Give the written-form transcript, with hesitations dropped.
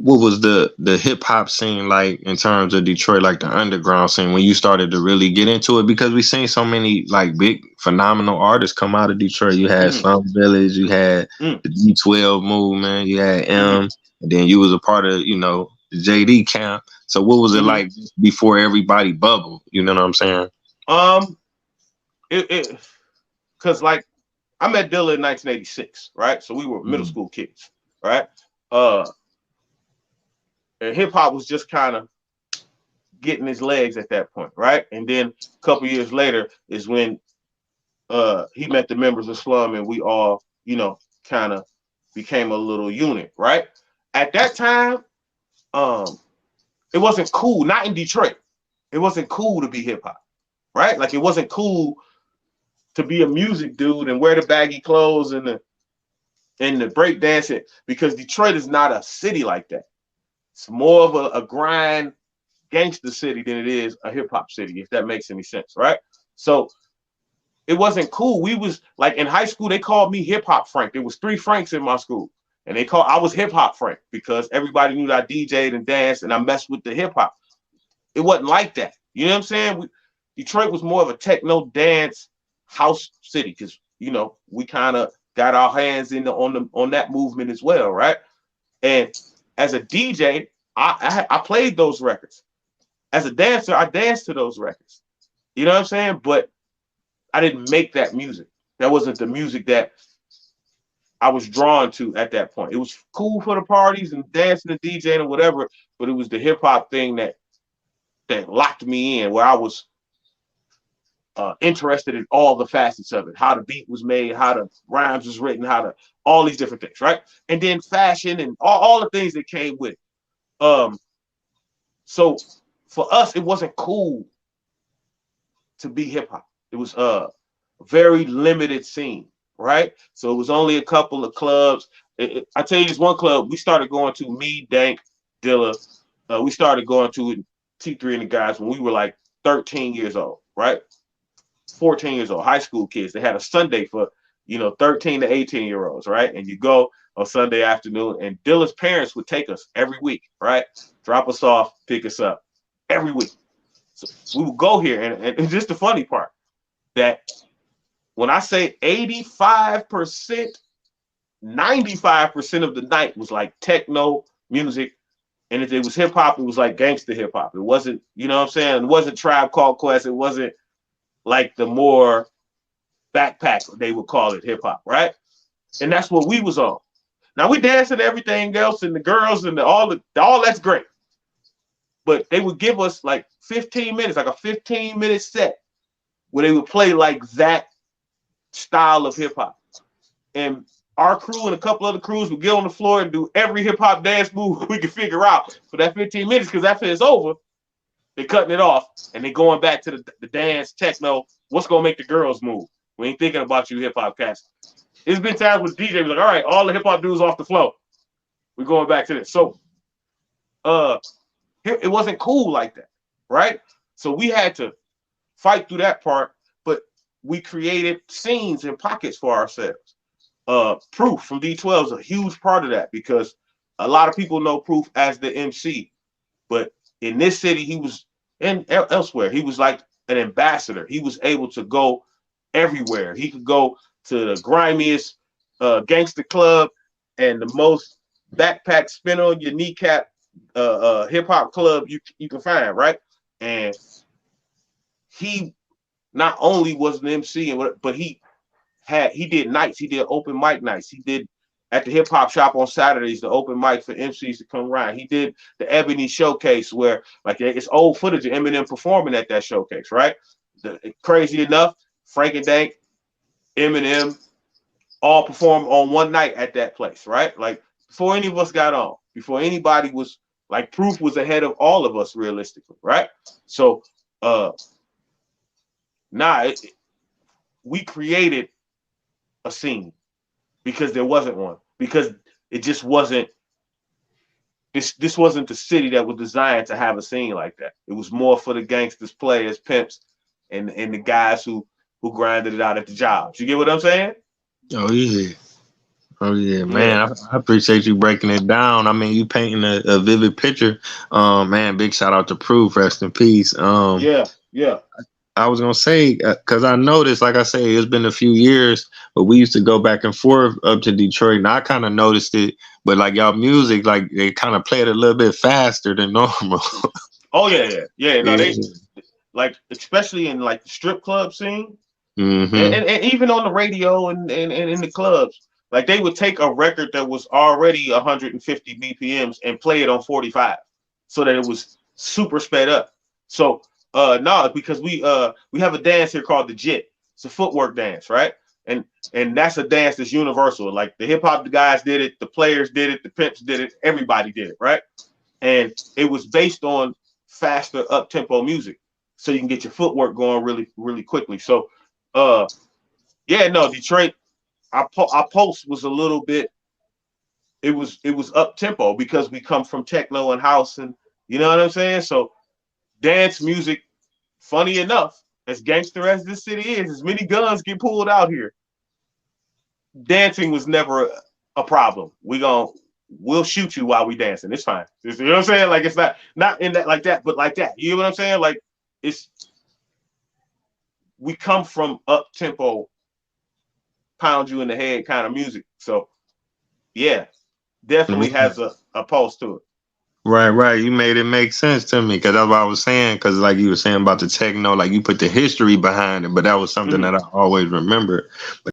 what was the hip hop scene like in terms of Detroit, like the underground scene when you started to really get into it? Because we seen so many like big phenomenal artists come out of Detroit. You had Mm-hmm. Slum Village, you had Mm-hmm. the D12 movement, you had Mm-hmm. and then you was a part of, the JD camp. So what was it Mm-hmm. like before everybody bubbled? You know what I'm saying? Um, it because like I met Dilla in 1986, right? So we were middle Mm. school kids, right? Uh, and hip hop was just kind of getting his legs at that point, right? And then a couple years later is when he met the members of Slum, and we all, kind of became a little unit, right? At that time, um, it wasn't cool, not in Detroit. It wasn't cool to be hip hop, right? Like it wasn't cool to be a music dude and wear the baggy clothes and the break dancing because Detroit is not a city like that. It's more of a grind gangster city than it is a hip hop city, if that makes any sense, right? So it wasn't cool. We was like in high school, they called me hip hop Frank. There was 3 Franks in my school. And I was hip hop Frank because everybody knew that I DJ'd and danced and I messed with the hip hop. It wasn't like that. You know what I'm saying? Detroit was more of a techno dance house city because we kind of got our hands on that movement as well, right? And as a DJ, I played those records. As a dancer, I danced to those records. You know what I'm saying? But I didn't make that music. That wasn't the music that I was drawn to at that point. It was cool for the parties and dancing and DJing and whatever, but it was the hip hop thing that locked me in, where I was interested in all the facets of it, how the beat was made, how the rhymes was written, all these different things, right? And then fashion and all the things that came with it. So for us, it wasn't cool to be hip hop. It was very limited scene, right? So it was only a couple of clubs. I tell you, this one club we started going to, me, Dank, Dilla. We started going to T3 and the guys when we were like 13 years old, right? 14 years old, high school kids. They had a Sunday for 13 to 18-year olds, right? And you go on Sunday afternoon, and Dilla's parents would take us every week, right? Drop us off, pick us up every week. So we would go here, and just the funny part that when I say 85%, 95% of the night was like techno music. And if it was hip hop, it was like gangster hip hop. It wasn't, you know what I'm saying? It wasn't Tribe Called Quest. It wasn't like the more backpack, they would call it hip hop, right? And that's what we was on. Now we dancing and everything else, and the girls and all that's great. But they would give us like 15 minutes, like a 15-minute set where they would play like that style of hip hop. And our crew and a couple other crews would get on the floor and do every hip hop dance move we could figure out for that 15 minutes, because after it's over, they're cutting it off and they're going back to the dance, techno. What's going to make the girls move? We ain't thinking about you hip hop cats. It's been times with DJ was like, all right, all the hip hop dudes off the floor. We're going back to this. So it wasn't cool like that, right? So we had to fight through that part, but we created scenes and pockets for ourselves. Proof from D12 is a huge part of that because a lot of people know Proof as the MC, but in this city he was, and elsewhere he was like an ambassador. He was able to go everywhere. He could go to the grimiest gangster club and the most backpack spin on your kneecap hip hop club you can find, right? And he not only was an MC, but he did nights. He did open mic nights. He did at the hip hop shop on Saturdays the open mic for MCs to come around. He did the Ebony Showcase where like it's old footage of Eminem performing at that showcase, right? Crazy enough, Frank and Dank, Eminem, all performed on one night at that place, right? Like before any of us got on, before anybody was like Proof was ahead of all of us realistically, right? So nah, we created a scene because there wasn't one. Because it just wasn't this wasn't the city that was designed to have a scene like that. It was more for the gangsters, players, pimps, and the guys who grinded it out at the jobs. You get what I'm saying? Oh yeah, Oh yeah, Yeah, man. I appreciate you breaking it down. I mean, you painting a vivid picture. Man, big shout out to Proof. Rest in peace. yeah, yeah. I was gonna say because I noticed, like I say, it's been a few years, but we used to go back and forth up to Detroit, and I kind of noticed it. But like y'all music, like they kind of played a little bit faster than normal. Oh yeah, yeah, yeah. No, they Yeah. like especially in like the strip club scene, and, Mm-hmm. and, and even on the radio and in the clubs, like they would take a record that was already 150 BPMs and play it on 45, so that it was super sped up. So no, because we have a dance here called the jit. It's a footwork dance, right? And and that's a dance that's universal. Like the hip hop guys did it, the players did it, the pimps did it, everybody did it, right? And it was based on faster up tempo music, so you can get your footwork going really quickly. So, uh, yeah, no, Detroit, our post was a little bit. It was up tempo because we come from techno and house, and you know what I'm saying. So dance music, funny enough, as gangster as this city is, as many guns get pulled out here, dancing was never a problem. We'll shoot you while we dancing. It's fine. You know what I'm saying? Like it's not in that like that, but like that. You know what I'm saying? Like it's we come from up tempo, pound you in the head kind of music. So yeah, definitely has a pulse to it. Right, right. You made it make sense to me because that's what I was saying. Because like you were saying about the techno, like you put the history behind it, but that was something Mm-hmm. that I always remembered.